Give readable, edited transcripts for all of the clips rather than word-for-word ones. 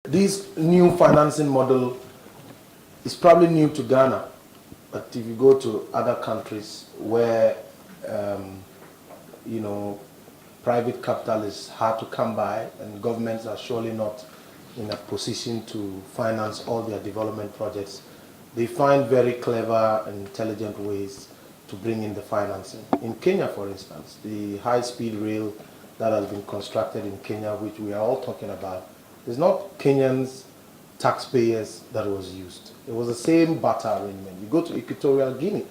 This new financing model is probably new to Ghana, but if you go to other countries where, private capital is hard to come by and governments are surely not in a position to finance all their development projects, they find very clever and intelligent ways to bring in the financing. In Kenya, for instance, the high-speed rail that has been constructed in Kenya, which we are all talking about, it's not Kenyans, taxpayers that was used. It was the same barter arrangement. You go to Equatorial Guinea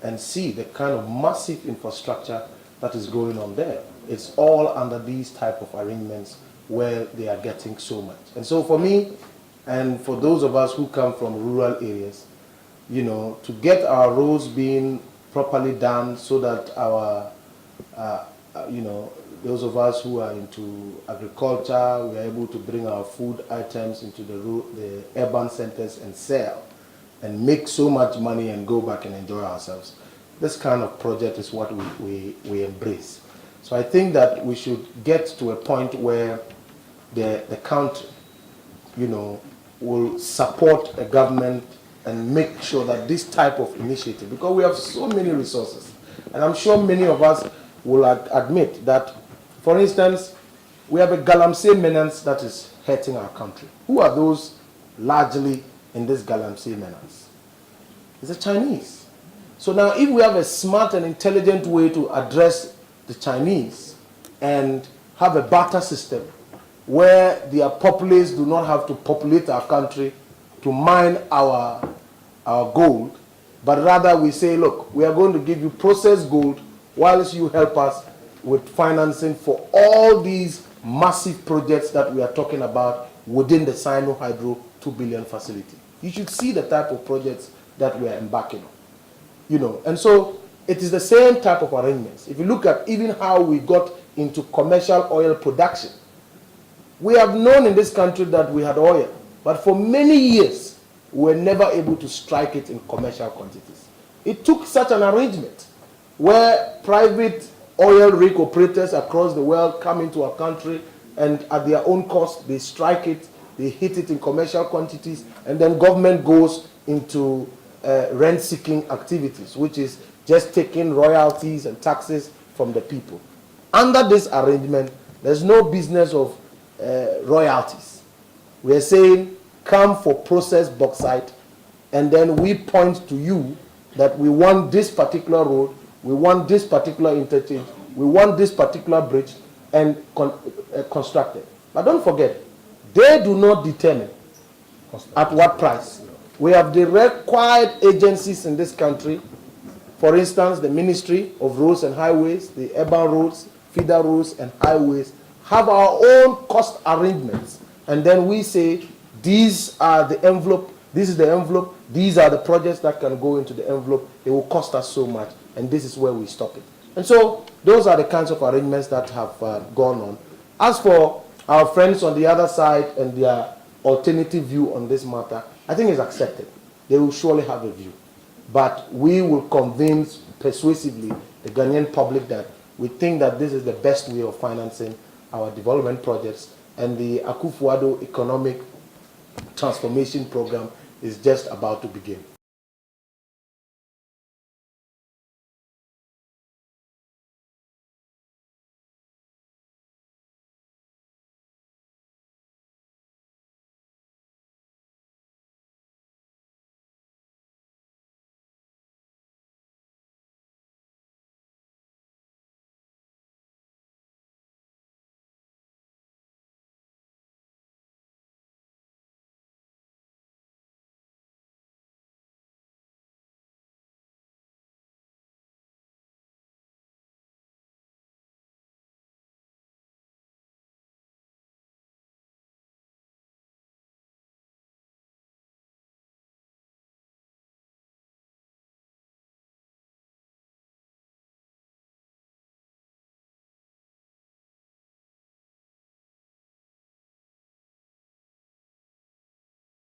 and see the kind of massive infrastructure that is going on there. It's all under these type of arrangements where they are getting so much. And so for me, and for those of us who come from rural areas, to get our roads being properly done so that our, those of us who are into agriculture, we are able to bring our food items into the urban centers and sell and make so much money and go back and enjoy ourselves. This kind of project is what we embrace. So I think that we should get to a point where the country, will support a government and make sure that this type of initiative, because we have so many resources, and I'm sure many of us will admit that, for instance, we have a galamsey menace that is hurting our country. Who are those largely in this galamsey menace? It's the Chinese. So now if we have a smart and intelligent way to address the Chinese and have a barter system where their populace do not have to populate our country to mine our gold, but rather we say, look, we are going to give you processed gold whilst you help us with financing for all these massive projects that we are talking about within the Sino Hydro 2 billion facility. You should see the type of projects that we are embarking on. And so it is the same type of arrangements. If you look at even how we got into commercial oil production, we have known in this country that we had oil, but for many years we were never able to strike it in commercial quantities. It took such an arrangement where private oil rig operators across the world come into our country and at their own cost they strike it, they hit it in commercial quantities, and then government goes into rent-seeking activities, which is just taking royalties and taxes from the people. Under this arrangement, there's no business of royalties. We are saying, come for processed bauxite, and then we point to you that we want this particular road, we want this particular interchange, we want this particular bridge, and construct it. But don't forget, they do not determine at what price. We have the required agencies in this country, for instance, the Ministry of Roads and Highways, the urban roads, feeder roads and highways, have our own cost arrangements. And then we say, these are the envelope, this is the envelope, these are the projects that can go into the envelope, they will cost us so much, and this is where we stop it. And so, those are the kinds of arrangements that have gone on. As for our friends on the other side and their alternative view on this matter, I think it's accepted. They will surely have a view. But we will convince persuasively the Ghanaian public that we think that this is the best way of financing our development projects, and the Akufo-Addo economic transformation program is just about to begin.